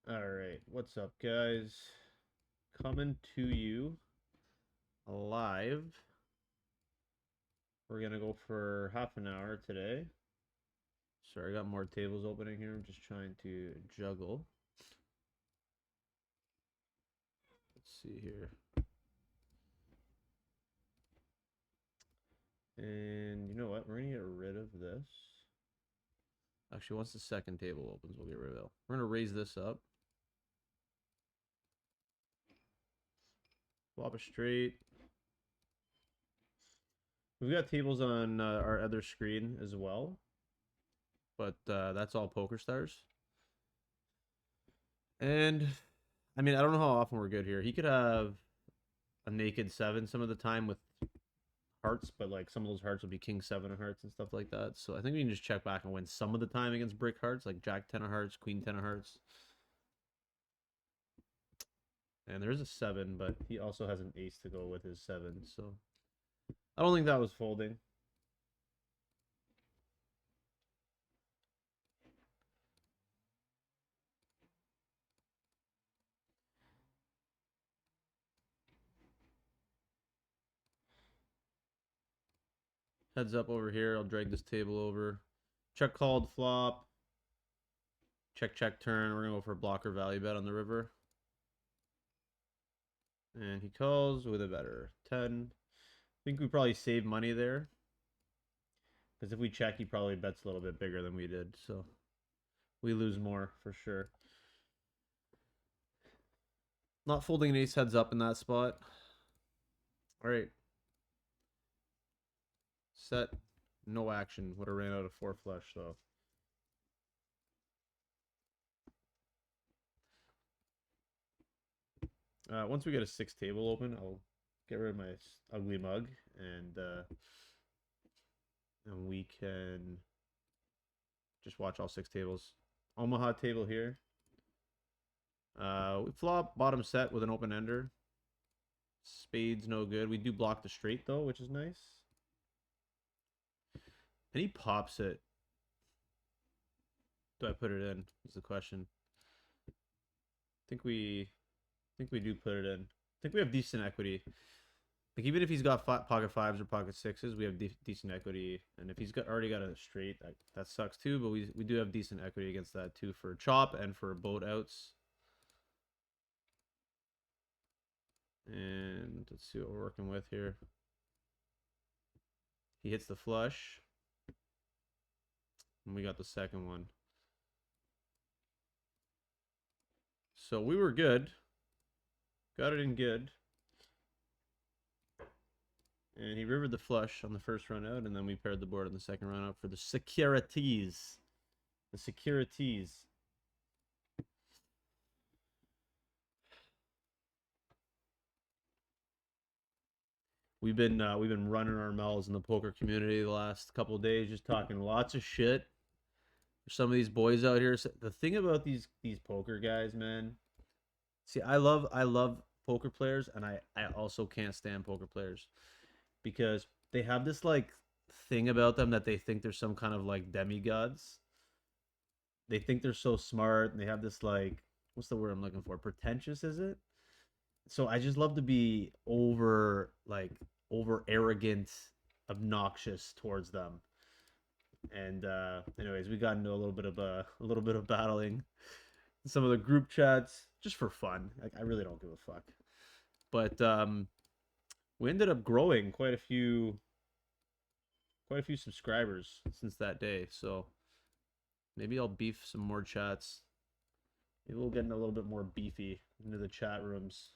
Alright, what's up, guys? Coming to you live. We're gonna go for half an hour today. Sorry, I got more tables opening here. I'm just trying to juggle. Let's see here. And you know what? We're gonna get rid of this. Actually, once the second table opens, we'll get rid of it. We're gonna raise this up. Flop a straight. We've got tables on our other screen as well. But that's all Poker Stars. And I mean, I don't know how often we're good here. He could have a naked seven some of the time with hearts, but like some of those hearts will be king seven of hearts and stuff like that. So I think we can just check back and win some of the time against brick hearts, like jack 10 of hearts, queen 10 of hearts. And there's a seven, but he also has an ace to go with his seven. So I don't think that was folding. Heads up over here. I'll drag this table over. Check called flop. Check, check, turn. We're going to go for a blocker value bet on the river. And he calls with a better 10. I think we probably save money there. Because if we check, he probably bets a little bit bigger than we did. So we lose more for sure. Not folding an ace heads up in that spot. All right. Set. No action. Would have ran out of four flush though. Once we get a six table open, I'll get rid of my ugly mug and we can just watch all six tables. Omaha table here. We flop bottom set with an open ender. Spades no good. We do block the straight though, which is nice. And he pops it. Do I put it in? Is the question. I think we do put it in. I think we have decent equity. Like even if he's got pocket fives or pocket sixes, we have decent equity. And if he's already got a straight, that sucks too. But we do have decent equity against that too for chop and for boat outs. And let's see what we're working with here. He hits the flush. And we got the second one. So we were good. Got it in good. And he rivered the flush on the first run out, and then we paired the board on the second run out for the securities. The securities. We've been running our mouths in the poker community the last couple of days, just talking lots of shit. Some of these boys out here. The thing about these poker guys, man. See, I love poker players, and I also can't stand poker players because they have this like thing about them that they think they're some kind of like demigods. They think they're so smart, and they have this like what's the word I'm looking for? Pretentious, is it? So I just love to be over arrogant, obnoxious towards them. And anyways, we got into a little bit of battling in some of the group chats just for fun. Like I really don't give a fuck. But we ended up growing quite a few subscribers since that day. So maybe I'll beef some more chats. Maybe we'll get in a little bit more beefy into the chat rooms.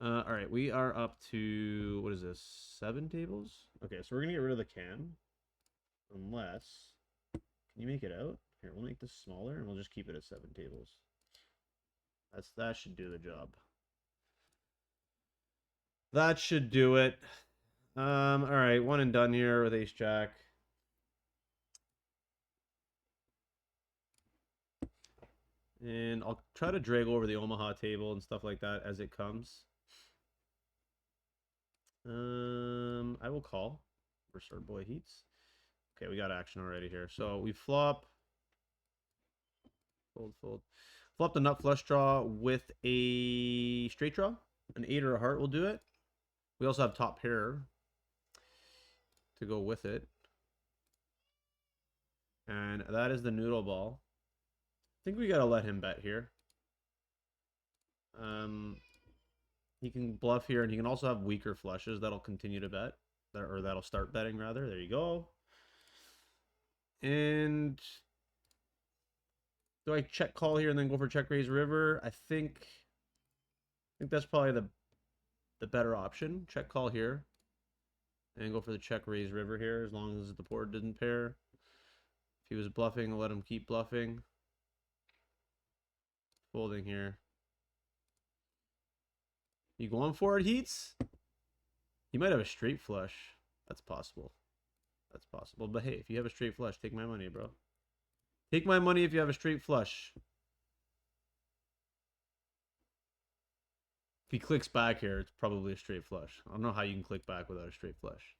All right, we are up to what is this? 7 tables? Okay, so we're gonna get rid of the can, unless can you make it out? Here, we'll make this smaller, and we'll just keep it at 7 tables. That should do the job. That should do it. All right, one and done here with Ace Jack. And I'll try to drag over the Omaha table and stuff like that as it comes. I will call. First our boy heats. Okay, we got action already here. So we flop. Fold. Flop the nut flush draw with a straight draw. An 8 or a heart will do it. We also have top pair to go with it. And that is the noodle ball. I think we gotta let him bet here. He can bluff here, and he can also have weaker flushes that'll continue to bet. Or that'll start betting, rather. There you go. And do I check call here and then go for check raise river? I think that's probably the better option. Check call here. And go for the check raise river here, as long as the board didn't pair. If he was bluffing, I'll let him keep bluffing. Folding here. You going for it, Heats? He might have a straight flush. That's possible. That's possible. But hey, if you have a straight flush, take my money, bro. Take my money if you have a straight flush. If he clicks back here, it's probably a straight flush. I don't know how you can click back without a straight flush.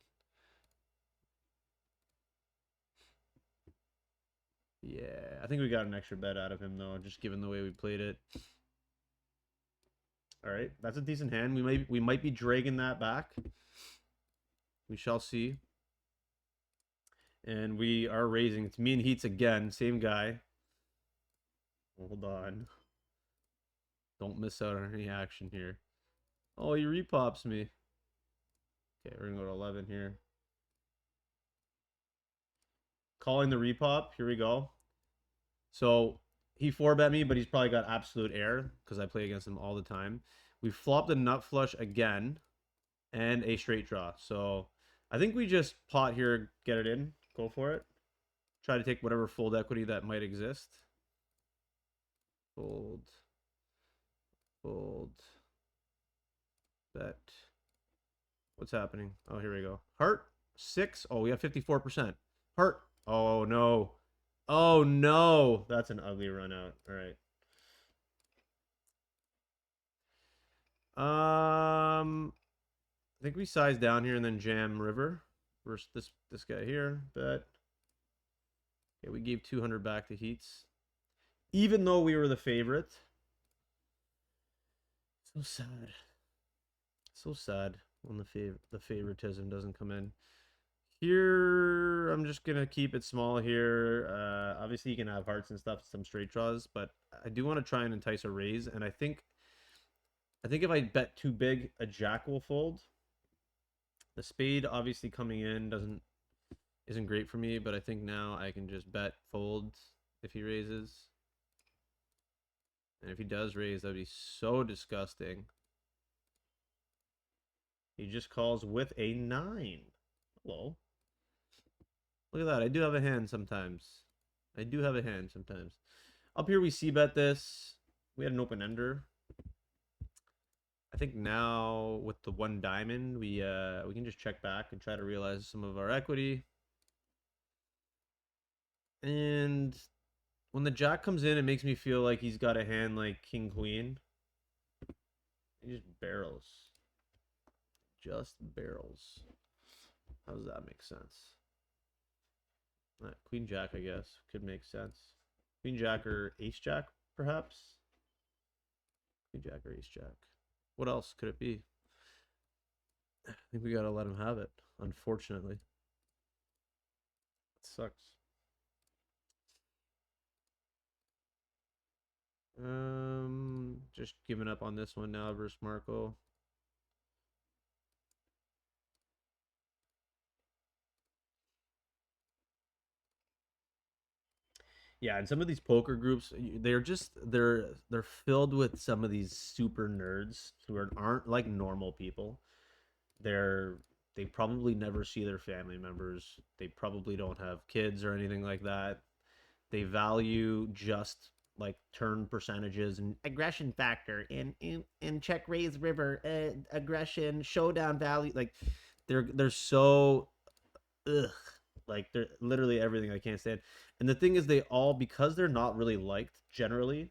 Yeah, I think we got an extra bet out of him, though, just given the way we played it. All right, that's a decent hand. We might be dragging that back. We shall see. And we are raising. It's me and Heats again. Same guy. Hold on. Don't miss out on any action here. Oh, he repops me. Okay, we're going to go to 11 here. Calling the repop. Here we go. So he 4-bet me, but he's probably got absolute air because I play against him all the time. We flopped a nut flush again and a straight draw. So I think we just pot here, get it in, go for it. Try to take whatever fold equity that might exist. Fold. Fold. Bet. What's happening? Oh, here we go. Heart. 6. Oh, we have 54%. Heart. Oh, no. Oh, no. That's an ugly run out. All right. I think we size down here and then jam river versus this guy here. Bet. Okay, we gave 200 back to Heats. Even though we were the favorite. So sad. So sad when the favoritism doesn't come in. Here, I'm just going to keep it small here. Obviously, you can have hearts and stuff, some straight draws, but I do want to try and entice a raise. And I think if I bet too big, a jack will fold. The spade, obviously, coming in isn't great for me, but I think now I can just bet fold if he raises. And if he does raise, that'd be so disgusting. He just calls with a 9. Hello. Look at that. I do have a hand sometimes. I do have a hand sometimes. Up here we c-bet this. We had an open ender. I think now with the 1 diamond, we can just check back and try to realize some of our equity. And when the jack comes in, it makes me feel like he's got a hand like king queen. He just barrels. Just barrels. How does that make sense? Queen jack, I guess, could make sense. Queen jack or ace jack, perhaps. Queen jack or ace jack. What else could it be? I think we gotta let him have it, unfortunately. It sucks. Just giving up on this one now versus Marco. Yeah, and some of these poker groups, they're filled with some of these super nerds who aren't like normal people. They probably never see their family members. They probably don't have kids or anything like that. They value just like turn percentages and aggression factor in check raise river aggression showdown value. Like they're so ugh. Like they're literally everything I can't stand. And the thing is, they all, because they're not really liked generally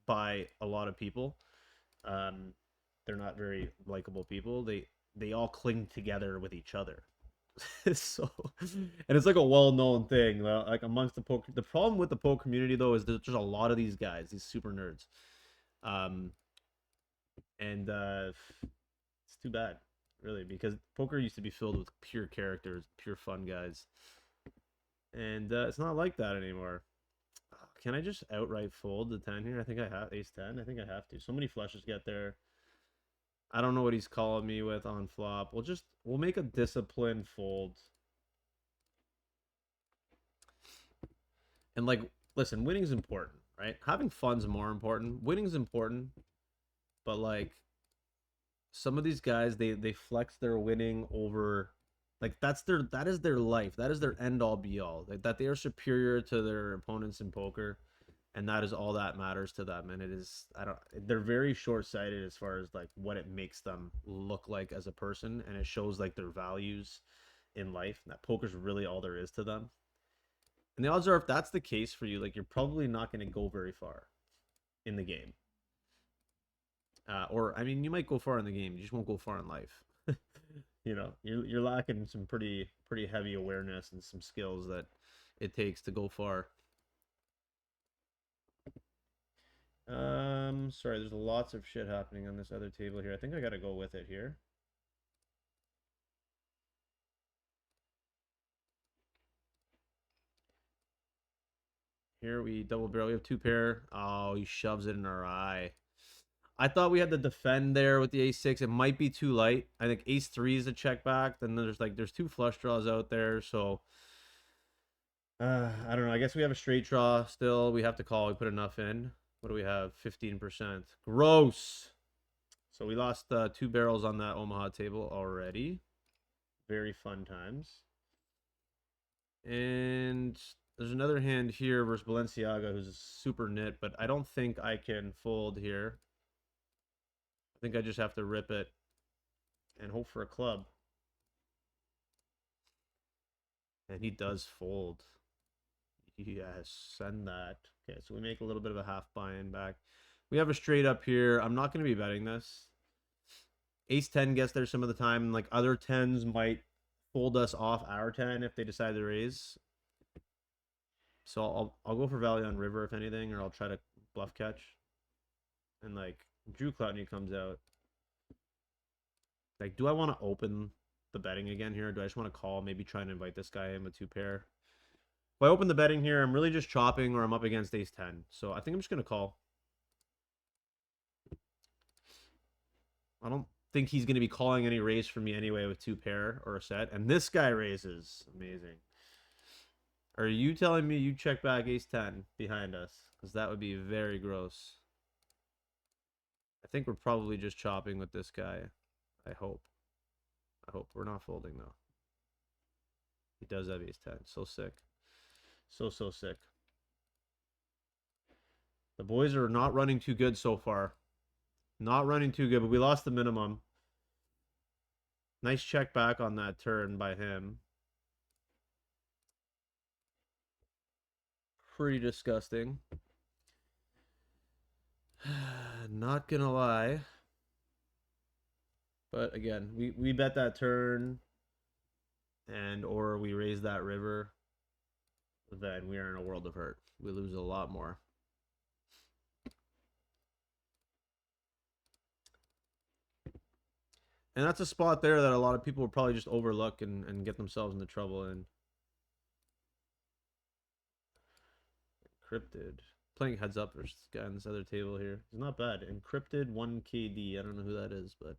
by a lot of people, they're not very likable people. They all cling together with each other. So, and it's like a well-known thing, like amongst the poker. The problem with the poker community though is there's just a lot of these guys, these super nerds, um, and it's too bad, really, because poker used to be filled with pure characters, pure fun guys, and it's not like that anymore. Can I just outright fold the 10 here? I think I have ace 10. I think I have to. So many flushes get there. I don't know what he's calling me with on flop. We'll make a disciplined fold. And like, listen, winning's important, right? Having fun's more important. Winning's important, but like some of these guys, they flex their winning over, like that is their life. That is their end all be all. Like that they are superior to their opponents in poker, and that is all that matters to them. And it is, I don't, they're very short-sighted as far as like what it makes them look like as a person, and it shows like their values in life. That poker's really all there is to them. And the odds are, if that's the case for you, like you're probably not going to go very far in the game. Or I mean, you might go far in the game, you just won't go far in life. You know, you're lacking some pretty heavy awareness and some skills that it takes to go far. Sorry, there's lots of shit happening on this other table here. I think I gotta go with it here. Here we double barrel. We have two pair. Oh, he shoves it in our eye. I thought we had to defend there with the ace six. It might be too light. I think ace three is a check back. Then there's two flush draws out there. So I don't know. I guess we have a straight draw still. We have to call. We put enough in. What do we have? 15%. Gross. So we lost 2 barrels on that Omaha table already. Very fun times. And there's another hand here versus Balenciaga, who's a super nit, but I don't think I can fold here. I think I just have to rip it and hope for a club. And he does fold. Yes, send that. Okay, so we make a little bit of a half buy-in back. We have a straight up here. I'm not going to be betting this. Ace 10 gets there some of the time. Like other 10s might fold us off our 10 if they decide to raise. So I'll go for value on river if anything, or I'll try to bluff catch. And like Drew Cloutney comes out. Like, do I want to open the betting again here? Or do I just want to call? Maybe try and invite this guy in with 2 pair. If I open the betting here, I'm really just chopping or I'm up against ace 10. So I think I'm just going to call. I don't think he's going to be calling any raise for me anyway with 2 pair or a set. And this guy raises. Amazing. Are you telling me you check back ace 10 behind us? Because that would be very gross. I think we're probably just chopping with this guy. I hope. I hope. We're not folding, though. He does have ace 10. So sick. So sick. The boys are not running too good so far. Not running too good, but we lost the minimum. Nice check back on that turn by him. Pretty disgusting. Not gonna lie. But again, we bet that turn and or we raise that river, then we are in a world of hurt. We lose a lot more. And that's a spot there that a lot of people will probably just overlook and get themselves into trouble in. Encrypted. Playing heads up versus this guy on this other table here. He's not bad. Encrypted 1KD. I don't know who that is, but...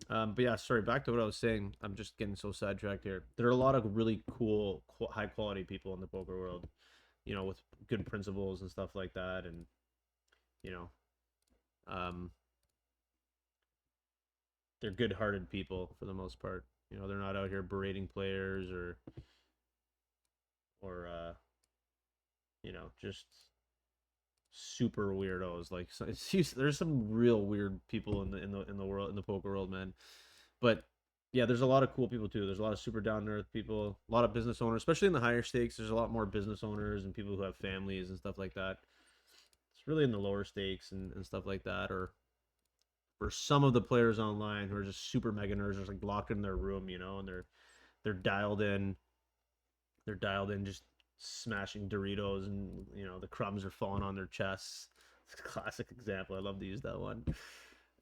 but yeah, sorry, back to what I was saying. I'm just getting so sidetracked here. There are a lot of really cool, high quality people in the poker world, you know, with good principles and stuff like that. And, you know, they're good hearted people for the most part. You know, they're not out here berating players or you know, just super weirdos. Like there's some real weird people in the world, in the poker world, man. But yeah, there's a lot of cool people too. There's a lot of super down to earth people, a lot of business owners, especially in the higher stakes. There's a lot more business owners and people who have families and stuff like that. It's really in the lower stakes and stuff like that, or for some of the players online who are just super mega nerds, just like locked in their room, you know, and they're dialed in. They're dialed in, just smashing Doritos, and you know the crumbs are falling on their chests. It's a classic example. I love to use that one.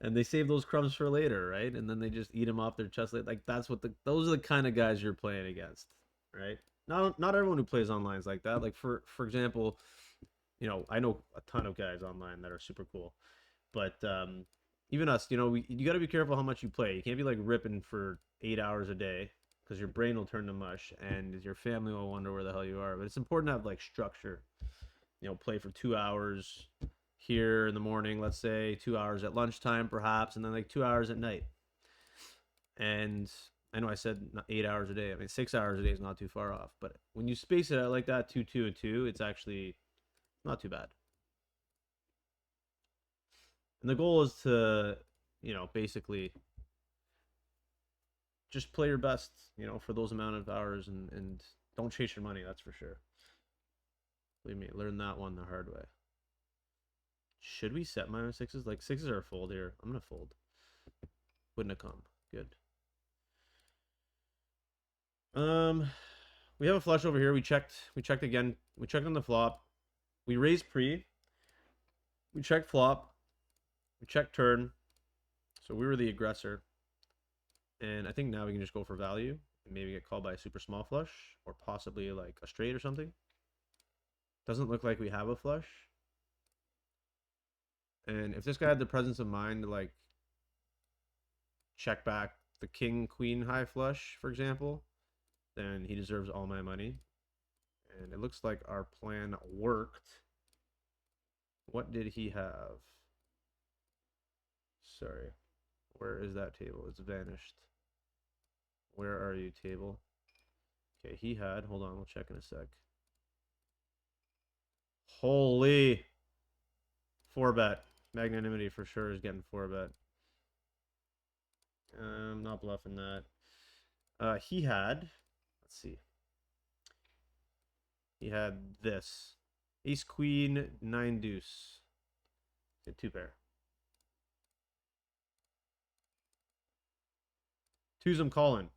And they save those crumbs for later, right? And then they just eat them off their chest. Like that's what those are the kind of guys you're playing against, right? Not everyone who plays online is like that. Like for example, you know, I know a ton of guys online that are super cool, but even us, you know, you got to be careful how much you play. You can't be like ripping for 8 hours a day because your brain will turn to mush and your family will wonder where the hell you are. But it's important to have like structure. You know, play for 2 hours here in the morning, let's say 2 hours at lunchtime, perhaps, and then like 2 hours at night. And I know I said 8 hours a day. I mean, 6 hours a day is not too far off. But when you space it out like that, 2, 2, and 2, it's actually not too bad. And the goal is to, you know, basically just play your best, you know, for those amount of hours and don't chase your money, that's for sure. Believe me, learn that one the hard way. Should we set -6s? Like 6s are a fold here. I'm gonna fold. Wouldn't have come. Good. We have a flush over here. We checked again. We checked on the flop. We raised pre. We checked flop. We checked turn. So we were the aggressor. And I think now we can just go for value and maybe get called by a super small flush or possibly like a straight or something. Doesn't look like we have a flush. And if this guy had the presence of mind to like check back the king queen high flush, for example, then he deserves all my money. And it looks like our plan worked. What did he have? Sorry. Where is that table? It's vanished. Where are you, table? Okay, he had, hold on, we'll check in a sec. Holy 4-bet. Magnanimity for sure is getting 4-bet. I'm not bluffing that. He had, let's see. He had this. Ace, queen, 9 deuce. Okay, 2 pair. 2's I'm calling.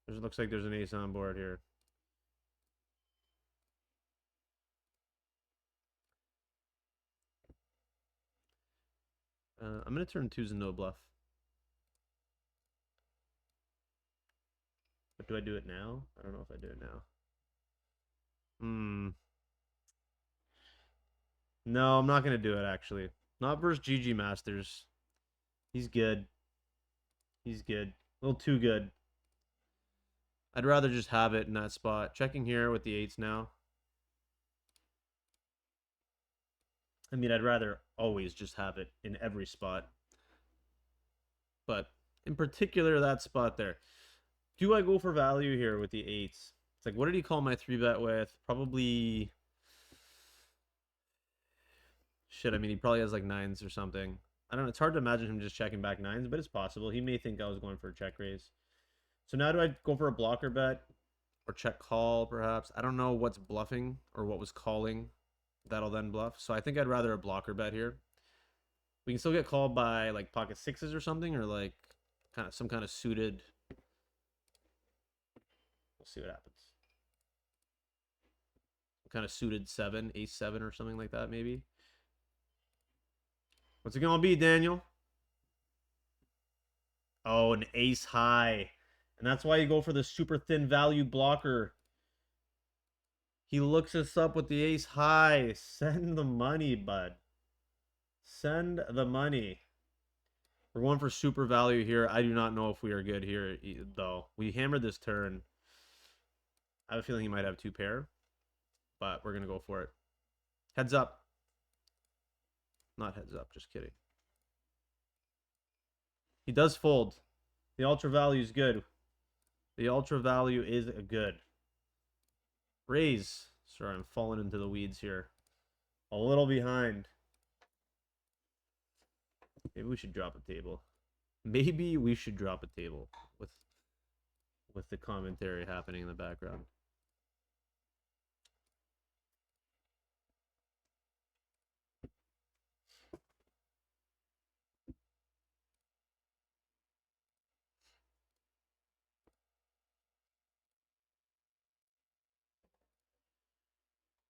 It looks like there's an ace on board here. I'm going to turn 2's and no bluff. But do I do it now? I don't know if I do it now. No, I'm not going to do it, actually. Not versus GG Masters. He's good. He's good. A little too good. I'd rather just have it in that spot. Checking here with the 8s now. I mean, I'd rather always just have it in every spot. But in particular, that spot there. Do I go for value here with the 8s? It's like, what did he call my 3-bet with? Probably... Shit, I mean, he probably has like 9s or something. I don't know. It's hard to imagine him just checking back 9s, but it's possible. He may think I was going for a check raise. So now do I go for a blocker bet? Or check call, perhaps? I don't know what's bluffing or what was calling. That'll then bluff. So I think I'd rather a blocker bet here. We can still get called by like pocket 6s or something, or like some kind of suited. We'll see what happens. Kind of suited 7, ace 7 or something like that, maybe. What's it gonna be, Daniel? Oh, an ace high. And that's why you go for the super thin value blocker. He looks us up with the ace high. Send the money, bud. Send the money. We're going for super value here. I do not know if we are good here, though. We hammered this turn. I have a feeling he might have 2 pair, but we're going to go for it. Heads up. Not heads up, just kidding. He does fold. The ultra value is good. The ultra value is good. Raise. Sorry, I'm falling into the weeds here. A little behind. Maybe we should drop a table. Maybe we should drop a table with the commentary happening in the background.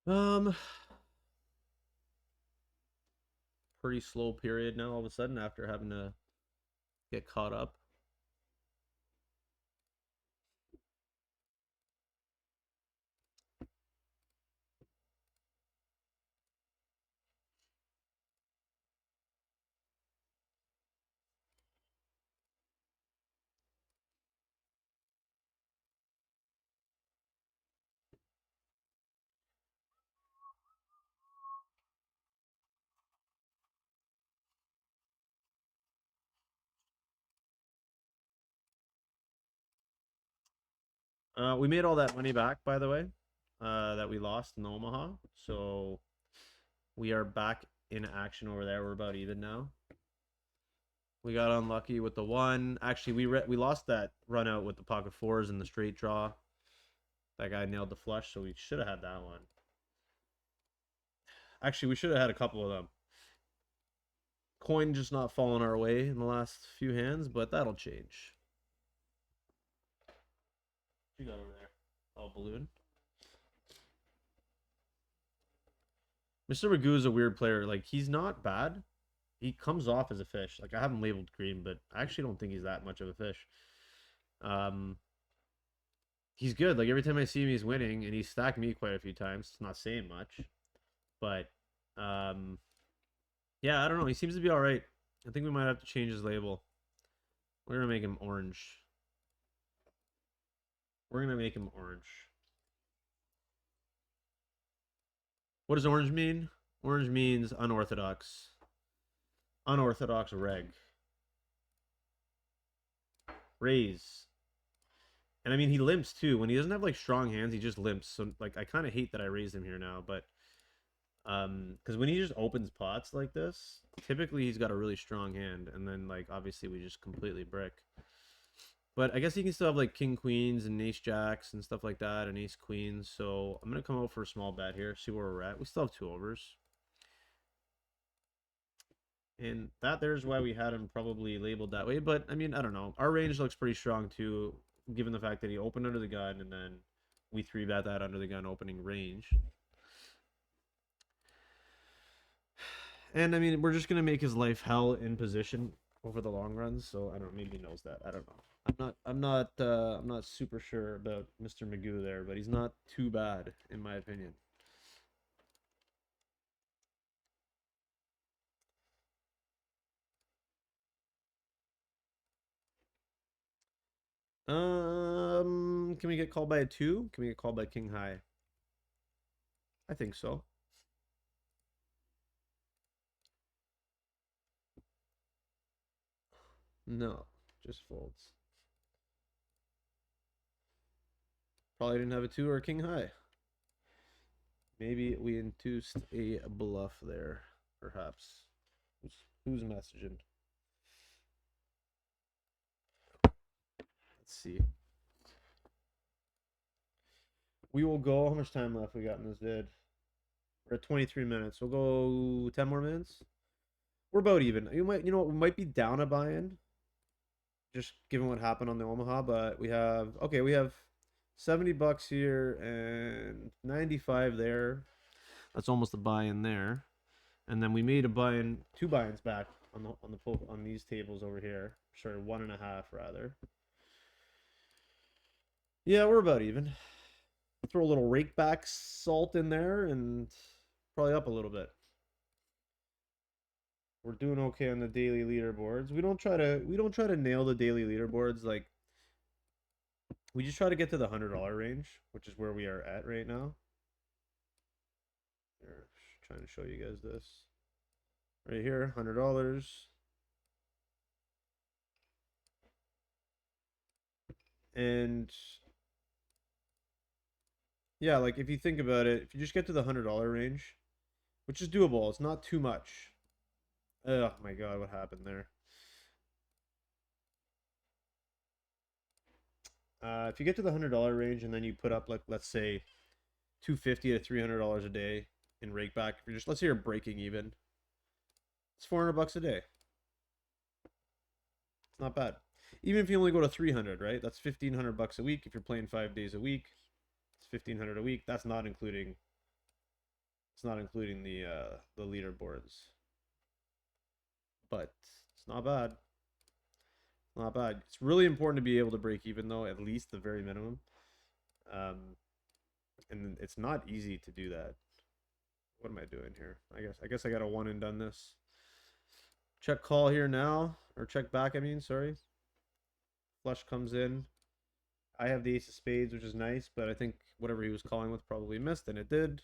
Um, pretty slow period now all of a sudden after having to get caught up. We made all that money back, by the way, that we lost in Omaha. So we are back in action over there. We're about even now. We got unlucky with the one. Actually, we lost that run out with the pocket fours and the straight draw. That guy nailed the flush, so we should have had that one. Actually, we should have had a couple of them. Coin just not falling our way in the last few hands, but that'll change. What you got over there? Oh, balloon. Mr. Magoo is a weird player. Like, he's not bad. He comes off as a fish. Like, I have him labeled green, but I actually don't think he's that much of a fish. He's good. Like, every time I see him, he's winning, and he's stacked me quite a few times. It's not saying much. But, yeah, I don't know. He seems to be all right. I think we might have to change his label. We're going to make him orange. We're going to make him orange. What does orange mean? Orange means unorthodox. Unorthodox reg. Raise. And I mean, he limps too. When he doesn't have like strong hands, he just limps. So like, I kind of hate that I raised him here now, but because when he just opens pots like this, typically he's got a really strong hand, and then like obviously we just completely brick. But I guess he can still have like king queens and ace jacks and stuff like that, and ace queens. So I'm gonna come out for a small bet here, see where we're at. We still have 2 overs. And that there's why we had him probably labeled that way. But I mean, I don't know. Our range looks pretty strong too, given the fact that he opened under the gun and then we 3-bet that under the gun opening range. And I mean, we're just gonna make his life hell in position over the long run. So I don't know. Maybe he knows that. I don't know. I'm not super sure about Mr. Magoo there, but he's not too bad in my opinion. Can we get called by a 2? Can we get called by king high? I think so. No, just folds. Probably didn't have a 2 or a king high. Maybe we induced a bluff there, perhaps. Who's messaging? Let's see. We will go. How much time left we got in this vid? We're at 23 minutes. We'll go 10 more minutes. We're about even. You know what? We might be down a buy-in, just given what happened on the Omaha. But we have we have $70 here and 95 there. That's almost a buy-in there. And then we made a buy-in, 2 buy-ins back on these tables over here. Sorry, 1.5 rather. Yeah, we're about even. Throw a little rake back salt in there and probably up a little bit. We're doing okay on the daily leaderboards. We don't try to nail the daily leaderboards. Like, we just try to get to the $100 range, which is where we are at right now. Here, trying to show you guys this right here, $100. And yeah, like if you think about it, if you just get to the $100 range, which is doable, it's not too much. Oh my god, what happened there? If you get to the $100 range and then you put up, like, let's say $250 to $300 a day in rake back, if you're just, let's say you're breaking even, it's $400 a day. It's not bad. Even if you only go to 300, right? That's $1,500 a week. If you're playing 5 days a week, it's $1,500 a week. That's not including It's not including the leaderboards, but it's not bad. Not bad. It's really important to be able to break even though, at least the very minimum. And it's not easy to do that. What am I doing here? I guess I got a one and done this. Check call here now, or check back. I mean, sorry. Flush comes in. I have the ace of spades, which is nice, but I think whatever he was calling with probably missed, and it did.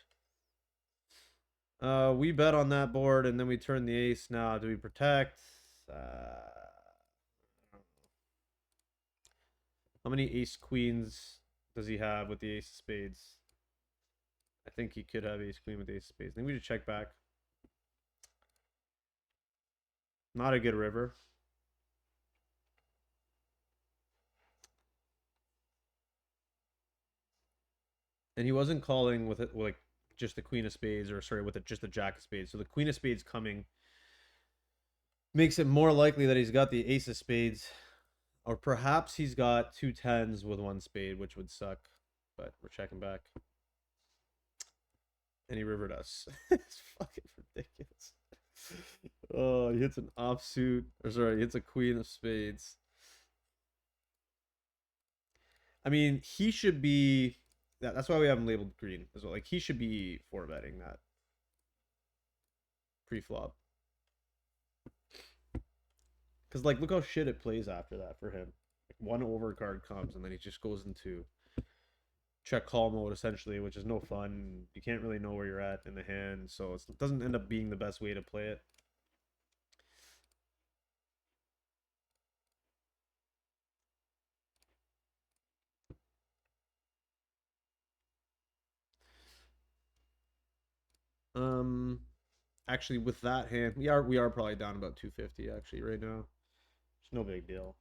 We bet on that board, and then we turn the ace. Now, do we protect? How many ace queens does he have with the ace of spades? I think he could have ace queen with ace of spades. I think we should check back. Not a good river. And he wasn't calling with it like just the queen of spades, or sorry, with just the jack of spades. So the queen of spades coming makes it more likely that he's got the ace of spades, or perhaps he's got two tens with one spade, which would suck. But we're checking back. And he rivered us. It's fucking ridiculous. Oh, he hits an offsuit. Or sorry, he hits a queen of spades. I mean, he should be. That's why we have him labeled green as well. Like, he should be 4-betting that pre-flop. Because, like, look how shit it plays after that for him. Like, one overcard comes, and then he just goes into check call mode, essentially, which is no fun. You can't really know where you're at in the hand, so it doesn't end up being the best way to play it. Actually, with that hand, we are probably down about 250 actually right now. It's no big deal.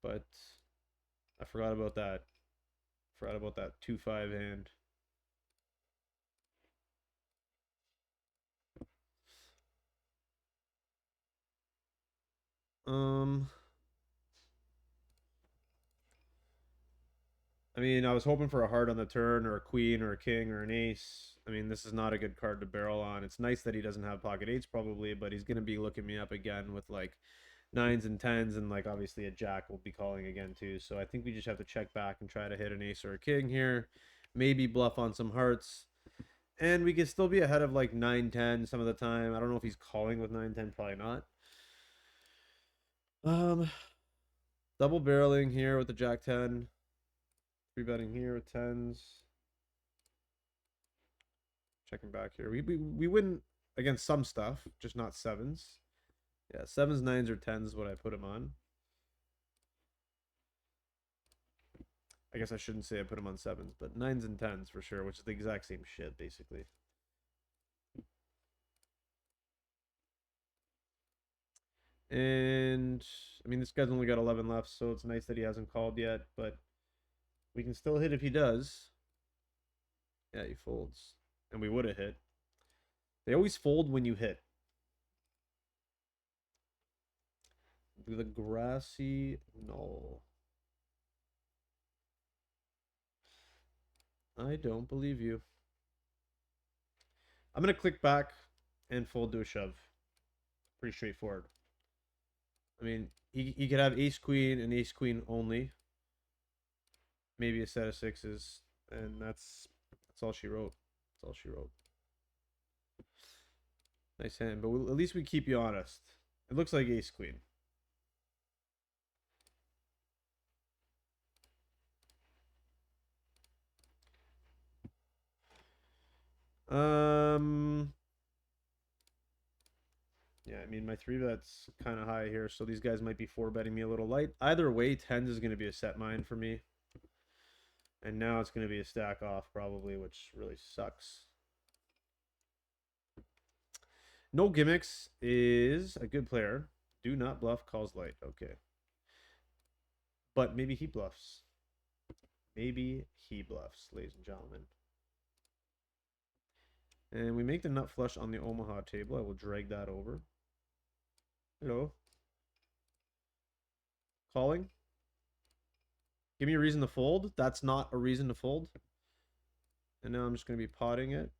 But I forgot about that. Forgot about that 2-5 hand. I mean, I was hoping for a heart on the turn, or a queen, or a king, or an ace. I mean, this is not a good card to barrel on. It's nice that he doesn't have pocket eights probably, but he's gonna be looking me up again with like nines and tens, and like obviously a jack will be calling again too. So I think we just have to check back and try to hit an ace or a king here. Maybe bluff on some hearts. And we can still be ahead of like 9-10 some of the time. I don't know if he's calling with 9-10, probably not. Double barreling here with the jack 10. Three betting here with tens. Checking back here. We win against some stuff, just not sevens. Yeah, sevens, nines, or tens is what I put him on. I guess I shouldn't say I put him on sevens, but nines and tens for sure, which is the exact same shit, basically. And I mean, this guy's only got 11 left, so it's nice that he hasn't called yet, but we can still hit if he does. Yeah, he folds. And we would have hit. They always fold when you hit. The grassy knoll. I don't believe you. I'm going to click back and fold to a shove. Pretty straightforward. I mean, he could have ace queen and ace queen only. Maybe a set of sixes, and that's all she wrote. That's all she wrote. Nice hand, but at least we keep you honest. It looks like ace queen. Yeah, I mean, my 3-bet's kind of high here, so these guys might be 4-betting me a little light. Either way, tens is going to be a set mine for me. And now it's going to be a stack off probably, which really sucks. No Gimmicks is a good player. Do not bluff, calls light. Okay. But maybe he bluffs. Maybe he bluffs, ladies and gentlemen. And we make the nut flush on the Omaha table. I will drag that over. Hello. Calling. Give me a reason to fold. That's not a reason to fold. And now I'm just going to be potting it.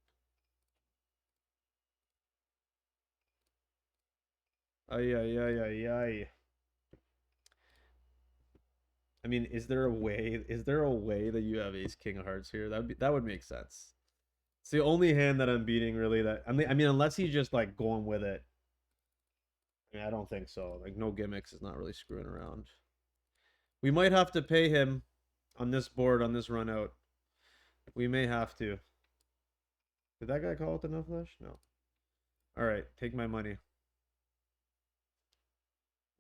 Ay, ay, ay, ay, ay. I mean, is there a way that you have ace king of hearts here? That would make sense. It's the only hand that I'm beating really that I mean unless he's just like going with it. I mean, I don't think so. Like no gimmicks is not really screwing around. We might have to pay him on this board on this run out. We may have to. Did that guy call it the no flush? No. All right, take my money.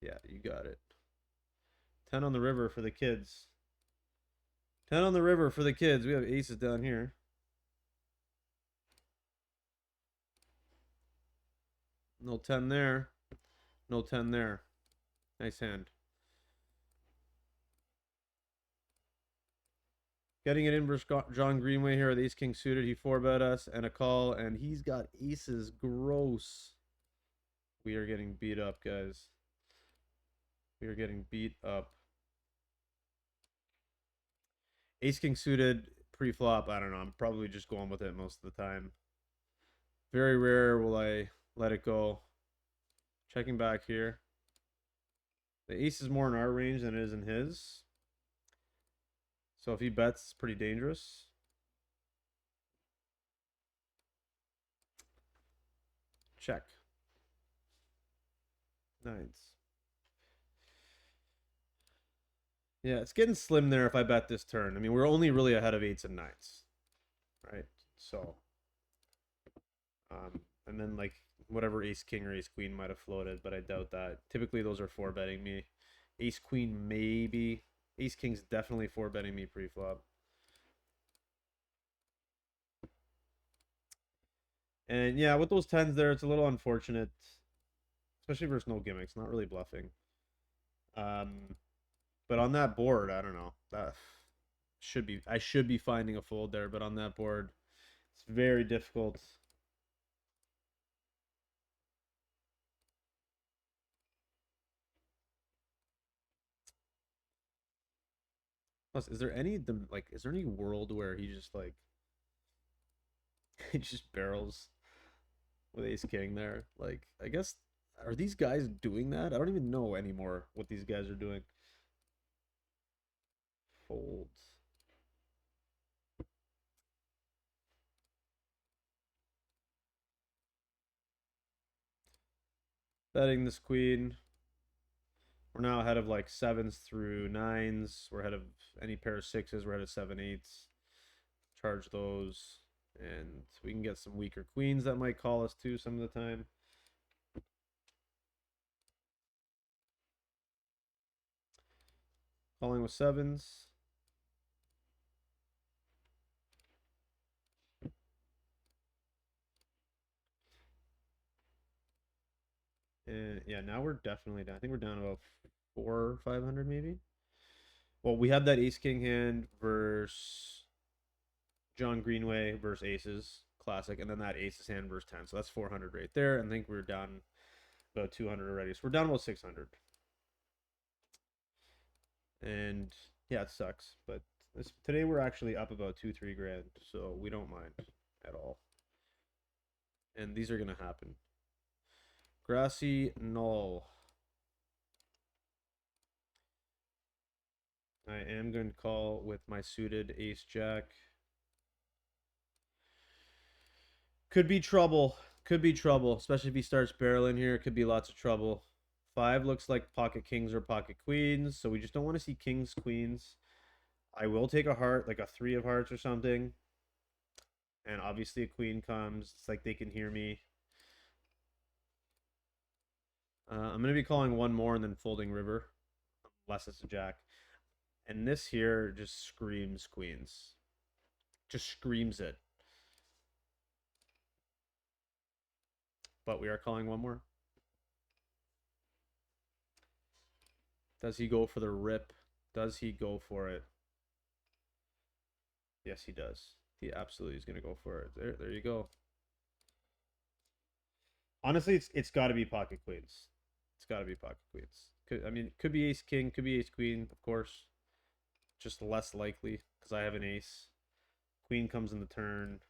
Yeah, you got it. 10 on the river for the kids. 10 on the river for the kids. We have aces down here. No 10 there. No 10 there. Nice hand. Getting it in versus John Greenway here with ace king suited. He 4-bet us and a call, and he's got aces. Gross. We are getting beat up, guys. We are getting beat up. Ace king suited pre-flop. I don't know. I'm probably just going with it most of the time. Very rare will I let it go. Checking back here. The ace is more in our range than it is in his. So if he bets, it's pretty dangerous. Check. Nines. Yeah, it's getting slim there if I bet this turn. I mean, we're only really ahead of eights and nines, right? So, and then like whatever ace king or ace queen might have floated, but I doubt that. Typically, those are 4-betting me. Ace queen maybe. Ace king's definitely 4-betting me pre-flop. And yeah, with those 10s there, it's a little unfortunate, especially versus no gimmicks. Not really bluffing. But on that board, I don't know. That I should be finding a fold there, but on that board, it's very difficult. Plus, is there any world where he just like he just barrels with ace king there? Like, I guess are these guys doing that? I don't even know anymore what these guys are doing. Folds. Betting this queen. We're now ahead of like 7s through 9s. We're ahead of any pair of 6s. We're ahead of 7 8s. Charge those. And we can get some weaker queens that might call us too some of the time. Calling with 7s. And yeah, now we're definitely down. I think we're down about 400 or 500 maybe. Well, we had that ace king hand versus John Greenway versus aces, classic, and then that aces hand versus 10. So that's 400 right there. And I think we're down about 200 already. So we're down about 600. And yeah, it sucks, but today we're actually up about 2-3 grand, so we don't mind at all. And these are gonna happen. Grassy null. I am going to call with my suited ace jack. Could be trouble. Could be trouble, especially if he starts barreling here. It could be lots of trouble. 5 looks like pocket kings or pocket queens, so we just don't want to see kings, queens. I will take a heart, like a 3 of hearts or something. And obviously a queen comes. It's like they can hear me. I'm going to be calling one more and then folding river, unless it's a jack. And this here just screams queens. Just screams it. But we are calling one more. Does he go for the rip? Does he go for it? Yes, he does. He absolutely is going to go for it. There you go. Honestly, it's got to be pocket queens. It's got to be pocket queens. I mean, could be ace king, could be ace queen, of course. Just less likely because I have an ace. Queen comes in the turn.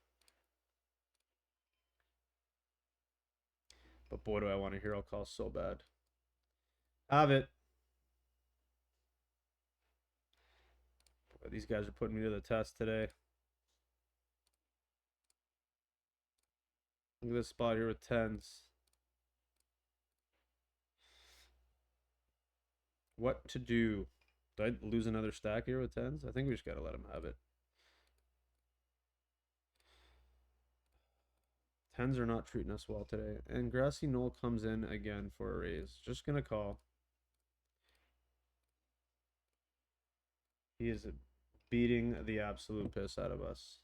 But boy, do I want a hero call so bad. Have it. These guys are putting me to the test today. Look at this spot here with tens. What to do? Do I lose another stack here with tens? I think we just got to let him have it. Tens are not treating us well today. And Grassy Knoll comes in again for a raise. Just going to call. He is beating the absolute piss out of us.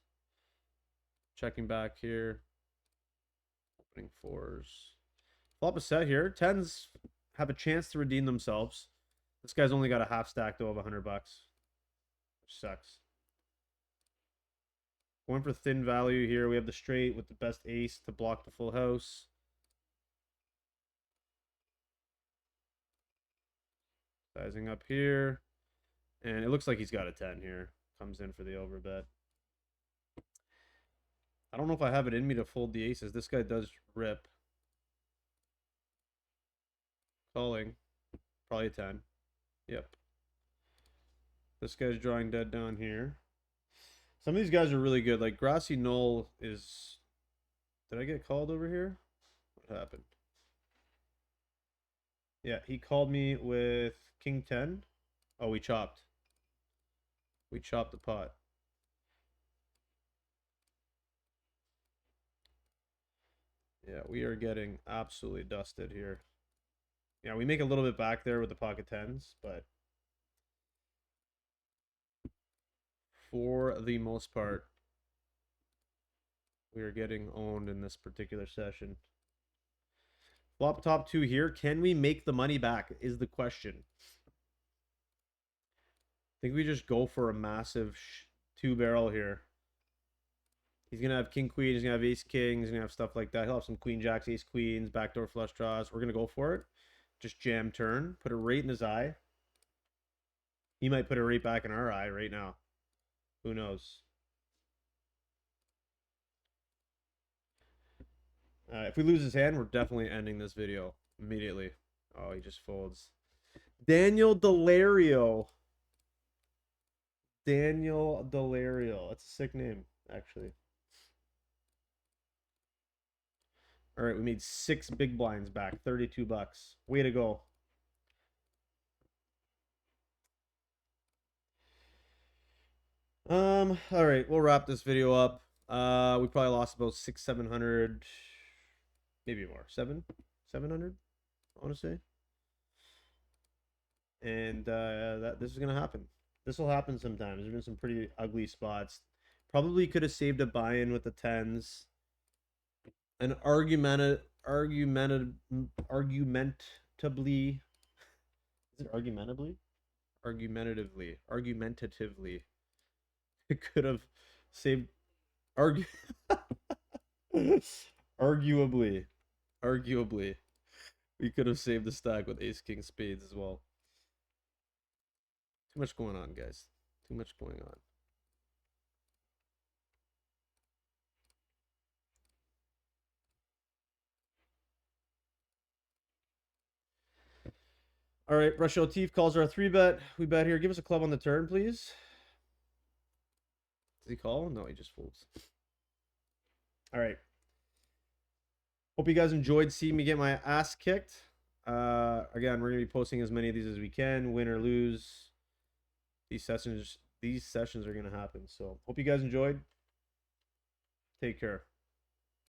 Checking back here. Opening fours. Flop a set here. Tens have a chance to redeem themselves. This guy's only got a half stack though of $100, which sucks. Going for thin value here. We have the straight with the best ace to block the full house. Sizing up here. And it looks like he's got a 10 here. Comes in for the overbet. I don't know if I have it in me to fold the aces. This guy does rip. Calling. Probably a 10. Yep. This guy's drawing dead down here. Some of these guys are really good. Like Grassy Knoll is... Did I get called over here? What happened? Yeah, he called me with King 10. Oh, we chopped. We chopped the pot. Yeah, we are getting absolutely dusted here. Yeah, we make a little bit back there with the pocket tens, but for the most part, we are getting owned in this particular session. Flop top two here. Can we make the money back is the question. I think we just go for a massive two-barrel here. He's going to have king, queen. He's going to have ace, king. He's going to have stuff like that. He'll have some queen, jacks, ace, queens, backdoor flush draws. We're going to go for it. Just jam turn. Put it right in his eye. He might put it right back in our eye right now. Who knows? If we lose his hand, we're definitely ending this video immediately. Oh, he just folds. Daniel Delario. Daniel Delario. That's a sick name, actually. All right, we made 6 big blinds back. $32. Way to go. All right, we'll wrap this video up. We probably lost about 700, maybe more. 700, I want to say. And this is gonna happen. This will happen sometimes. There's been some pretty ugly spots. Probably could have saved a buy-in with the tens. An argumentably, is it argumentatively? Argumentatively. It could have saved arguably. We could have saved the stack with ace king spades as well. Too much going on, guys. Too much going on. All right, Brush O'Teef calls our 3-bet. We bet here. Give us a club on the turn, please. Does he call? No, he just folds. All right. Hope you guys enjoyed seeing me get my ass kicked. Again, we're going to be posting as many of these as we can, win or lose. These sessions are going to happen. So hope you guys enjoyed. Take care.